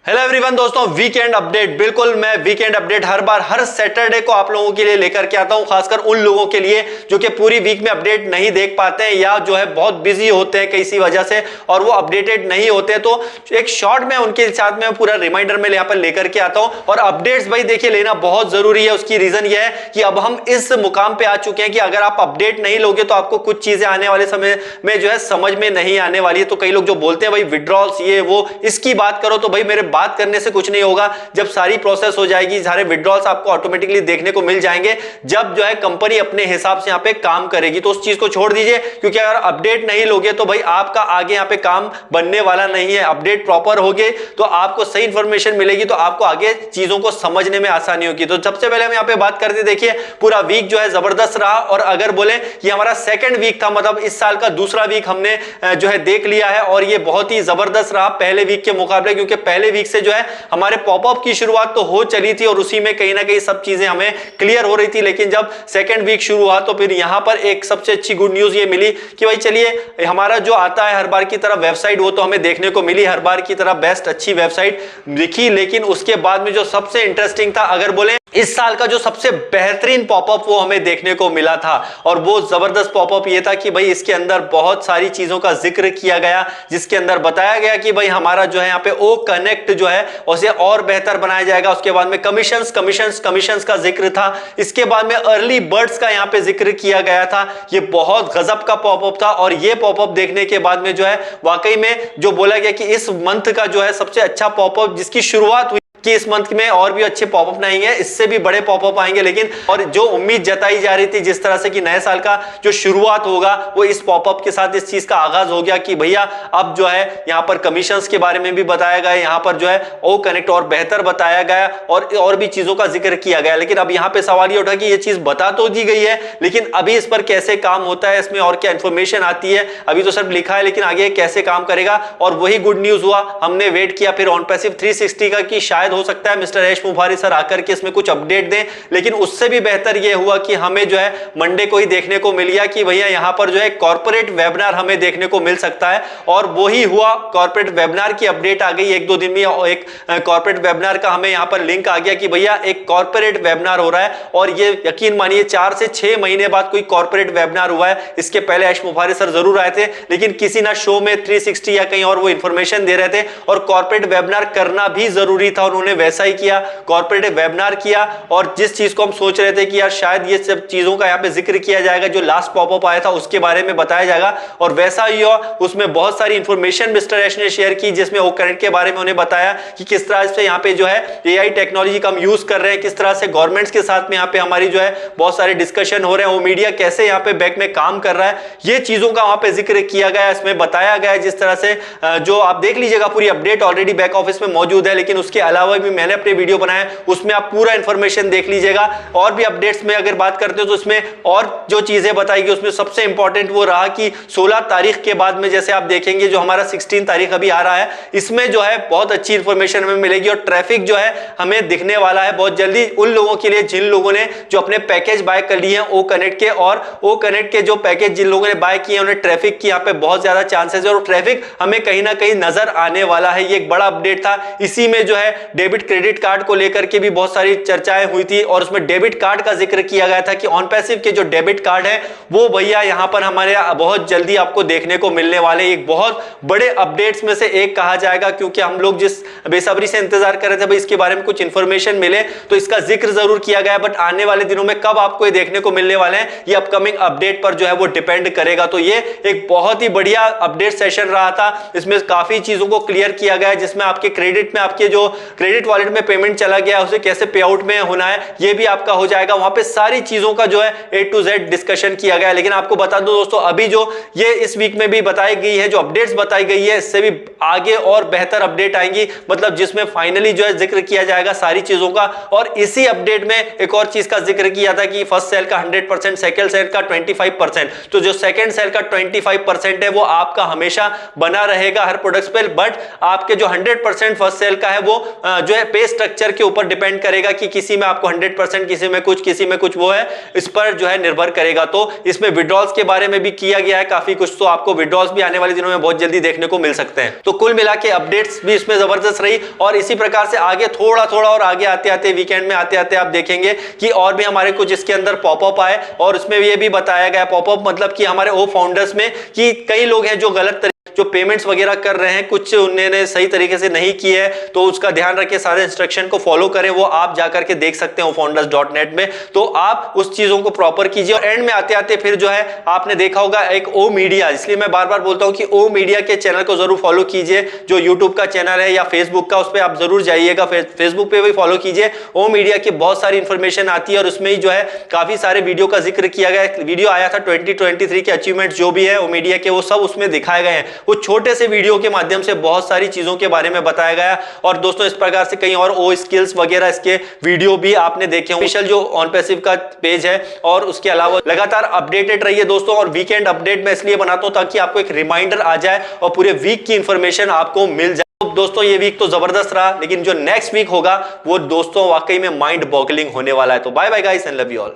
Hello everyone दोस्तों, weekend update. बिल्कुल मैं वीकेंड अपडेट हर बार हर सैटरडे को आप लोगों के लिए लेकर के आता हूं, खासकर उन लोगों के लिए जो कि पूरी वीक में अपडेट नहीं देख पाते हैं या जो है बहुत बिजी होते हैं किसी वजह से और वो अपडेटेड नहीं होते। तो एक शॉर्ट में उनके साथ में पूरा रिमाइंडर में यहाँ पर लेकर के आता हूं। और अपडेट्स भाई देखिए लेना बहुत जरूरी है। उसकी रीजन ये है कि अब हम इस मुकाम पे आ चुके हैं कि अगर आप अपडेट नहीं लोगे तो आपको कुछ चीजें आने वाले समय में जो है समझ में नहीं आने वाली है। तो कई लोग जो बोलते हैं भाई विड्रॉल्स ये वो इसकी बात करो, तो भाई मेरे बात करने से कुछ नहीं होगा। जब सारी प्रोसेस हो जाएगी, सारे विड्रॉल्स आपको ऑटोमेटिकली देखने को मिल जाएंगे जब जो है कंपनी अपने हिसाब से यहां पे काम करेगी। तो उस चीज को छोड़ दीजिए, क्योंकि अगर अपडेट नहीं लोगे तो भाई आपका आगे यहां पे काम बनने वाला नहीं है। अपडेट प्रॉपर होगे तो आपको सही इंफॉर्मेशन मिलेगी, तो आपको आगे चीजों को समझने में आसानी होगी। तो सबसे पहले हम यहां पे बात करते, देखिए पूरा वीक जो है जबरदस्त रहा। और अगर बोले कि हमारा सेकंड वीक था, मतलब इस साल का दूसरा वीक हमने जो है देख लिया है और ये बहुत ही जबरदस्त रहा पहले वीक के मुकाबले, क्योंकि पहले वीक से जो है हमारे पॉपअप की शुरुआत तो हो चली थी और उसी में कहीं ना कहीं सब चीजें हमें क्लियर हो रही थी। लेकिन जब सेकंड वीक शुरू हुआ तो फिर यहां पर एक सबसे अच्छी गुड न्यूज ये मिली कि भाई चलिए हमारा जो आता है हर बार की तरह वेबसाइट, वो तो हमें देखने को मिली हर बार की तरह बेस्ट अच्छी वेबसाइट दिखी। लेकिन उसके बाद में जो सबसे इंटरेस्टिंग था, अगर बोले इस साल का जो सबसे बेहतरीन पॉपअप वो हमें देखने को मिला था। और वो जबरदस्त पॉपअप ये था कि भाई इसके अंदर बहुत सारी चीजों का जिक्र किया गया, जिसके अंदर बताया गया कि भाई हमारा जो है यहाँ पे ओ कनेक्ट जो है उसे और बेहतर बनाया जाएगा। उसके बाद में कमीशंस का जिक्र था। इसके बाद में अर्ली बर्ड्स का यहाँ पे जिक्र किया गया था। ये बहुत गजब का पॉपअप था और ये पॉपअप देखने के बाद में जो है वाकई में जो बोला गया कि इस मंथ का जो है सबसे अच्छा पॉपअप जिसकी शुरुआत हुई कि इस मंथ में और भी अच्छे पॉपअप नहीं है, इससे भी बड़े पॉपअप आएंगे। लेकिन और जो उम्मीद जताई जा रही थी जिस तरह से कि नए साल का जो शुरुआत होगा वो इस पॉपअप के साथ इस चीज का आगाज हो गया कि भैया अब जो है यहाँ पर कमीशंस के बारे में भी बताया गया, यहाँ पर जो है ओ कनेक्ट और बेहतर बताया गया और भी चीजों का जिक्र किया गया। लेकिन अब यहाँ पे सवाल ये उठा कि ये चीज बता तो दी गई है, लेकिन अभी इस पर कैसे काम होता है, इसमें और क्या इंफॉर्मेशन आती है, अभी तो सिर्फ लिखा है, लेकिन आगे कैसे काम करेगा। और वही गुड न्यूज हुआ, हमने वेट किया फिर ऑन पैसिव 360 का कि शायद हो सकता है मिस्टर यश मुफारी सर आकर के इसमें कुछ अपडेट दें। लेकिन उससे भी बेहतर यह हुआ कि हमें जो है मंडे को ही देखने को मिल गया कि भैया यहां पर जो है कॉर्पोरेट वेबिनार हमें देखने को मिल सकता है। और वही हुआ, कॉर्पोरेट वेबिनार की अपडेट आ गई एक दो दिन में। एक कॉर्पोरेट वेबिनार का हमें यहां पर लिंक आ गया कि भैया एक कॉर्पोरेट वेबिनार हो रहा है। और ये यकीन मानिए 4 से 6 महीने बाद कोई कॉर्पोरेट वेबिनार हुआ है। इसके पहले यश मुफारी सर जरूर आए थे, लेकिन किसी ना शो में 360 या कहीं और वो इंफॉर्मेशन दे रहे थे और कॉर्पोरेट वेबिनार करना भी जरूरी था। उन्होंने वैसा ही किया, कॉर्पोरेट वेबिनार किया। और जिस चीज को हम सोच रहे थे कि यार शायद ये सब चीजों का यहाँ पे जिक्र किया जाएगा, जो लास्ट पॉपअप आया था उसके बारे में बताया जाएगा, और वैसा ही हुआ। उसमें बहुत सारी इंफॉर्मेशन मिस्टर यश ने शेयर की, जिसमें ओ कनेक्ट के बारे में उन्हें बताया कि किस तरह से यहाँ पे जो है एआई टेक्नोलॉजी का हम यूज कर रहे हैं, किस तरह से गवर्नमेंट्स के साथ में यहाँ पे हमारी जो है बहुत सारे डिस्कशन हो रहे हैं, वो मीडिया कैसे यहाँ पे बैक में काम कर रहा है, ये चीजों का वहां पे जिक्र किया गया। इसमें बताया गया जिस तरह से जो आप देख लीजिएगा पूरी अपडेट ऑलरेडी बैक ऑफिस में मौजूद है। लेकिन उसके अलावा भी मैंने अपने वीडियो बनाया, उसमें आप पूरा इंफॉर्मेशन देख लीजिएगा। और भी अपडेट्स में अगर बात करते हो तो उसमें और जो चीजें बताई गई उसमें सबसे इंपॉर्टेंट वो रहा कि 16 तारीख के बाद में जैसे आप देखेंगे जो हमारा 16 तारीख अभी आ रहा है, इसमें जो है बहुत अच्छी इंफॉर्मेशन हमें मिलेगी और ट्रैफिक जो है हमें दिखने वाला है बहुत जल्दी उन लोगों के लिए जिन लोगों ने जो अपने पैकेज बाय कर लिए हैं ओ कनेक्ट के। और ओ कनेक्ट के जो पैकेज जिन लोगों ने बाय किए उन्हें ट्रैफिक की यहाँ पे बहुत ज्यादा चांसेस है और ट्रैफिक हमें कहीं ना कहीं नजर आने वाला है। ये एक बड़ा अपडेट था। इसी में जो है डेबिट क्रेडिट कार्ड को लेकर के भी बहुत सारी चर्चाएं हुई थी और उसमें डेबिट कार्ड का जिक्र किया गया था कि ऑन पैसिव के जो डेबिट कार्ड है वो भैया यहां पर हमारे बहुत जल्दी आपको देखने को मिलने वाले। एक बहुत बड़े अपडेट्स में से एक कहा जाएगा, क्योंकि हम लोग जिस बेसब्री से इंतजार कर रहे थे भाई इसके बारे में कुछ इंफॉर्मेशन मिले, तो इसका जिक्र जरूर किया गया। बट आने वाले दिनों में कब आपको ये देखने को मिलने वाले हैं, ये अपकमिंग अपडेट पर जो है वो डिपेंड करेगा। तो ये एक बहुत ही बढ़िया अपडेट सेशन रहा था। इसमें काफी चीजों को क्लियर किया गया, जिसमें आपके क्रेडिट में आपके जो क्रेडिट वॉलेट में पेमेंट चला गया उसे कैसे पे आउट में होना है ये भी आपका हो जाएगा। वहां पे सारी चीजों का जो है A to Z डिस्कशन किया गया। लेकिन आपको बता दो दोस्तों, अभी जो ये इस वीक में भी बताई गई है, जो अपडेट्स बताई गई है, इससे भी आगे और बेहतर अपडेट आएंगी, मतलब जिसमें फाइनली जो है जिक्र किया जाएगा सारी चीजों का। और इसी अपडेट में एक और चीज का जिक्र किया था कि फर्स्ट सेल का 100%, सेकंड सेल का 25%। तो जो सेकंड सेल का 25% है वो आपका हमेशा बना रहेगा हर प्रोडक्ट्स पे, बट आपके जो 100% फर्स्ट सेल का है वो जो है पे स्ट्रक्चर के ऊपर डिपेंड करेगा कि किसी में आपको 100%, किसी में कुछ वो है, इस पर जो है निर्भर करेगा। तो इसमें विड्रॉल्स के बारे में भी किया गया है काफी कुछ, तो आपको विड्रॉल्स भी आने वाले दिनों में बहुत जल्दी देखने को मिल सकते हैं। तो कुल मिला के अपडेट्स भी इसमें जबरदस्त रही और इसी प्रकार से आगे थोड़ा और आगे आते वीकेंड में आते आप देखेंगे कि और भी हमारे कुछ इसके अंदर पॉपअप आए और उसमें ये भी बताया गया, पॉपअप मतलब कि हमारे ओ फाउंडर्स में कि कई लोग हैं जो गलत जो पेमेंट्स वगैरह कर रहे हैं, कुछ उन्होंने सही तरीके से नहीं किए है, तो उसका ध्यान रखें, सारे इंस्ट्रक्शन को फॉलो करें। वो आप जाकर के देख सकते हैं founders.net में, तो आप उस चीजों को प्रॉपर कीजिए। और एंड में आते फिर जो है आपने देखा होगा एक ओ मीडिया, इसलिए मैं बार बार बोलता हूं कि ओ मीडिया के चैनल को जरूर फॉलो कीजिए, जो यूट्यूब का चैनल है या फेसबुक का, उस पर आप जरूर जाइएगा, फेसबुक पे भी फॉलो कीजिए। ओ मीडिया की बहुत सारी इंफॉर्मेशन आती है और उसमें ही जो है काफी सारे वीडियो का जिक्र किया गया। वीडियो आया था 2023 के अचीवमेंट जो भी है ओ मीडिया के, वो सब उसमें दिखाए गए हैं। वो छोटे से वीडियो के माध्यम से बहुत सारी चीजों के बारे में बताया गया। और दोस्तों इस प्रकार से कई और ओ स्किल्स वगैरह इसके वीडियो भी आपने देखे होंगे। स्पेशल जो ऑन पैसिव का पेज है, और उसके अलावा लगातार अपडेटेड रहिए दोस्तों। और वीकेंड अपडेट मैं इसलिए बनाता हूं ताकि आपको एक रिमाइंडर आ जाए और पूरे वीक की इंफॉर्मेशन आपको मिल जाए। तो दोस्तों ये वीक तो जबरदस्त रहा, लेकिन जो नेक्स्ट वीक होगा वो दोस्तों वाकई में माइंड बॉगलिंग होने वाला है। तो bye bye guys and love you all.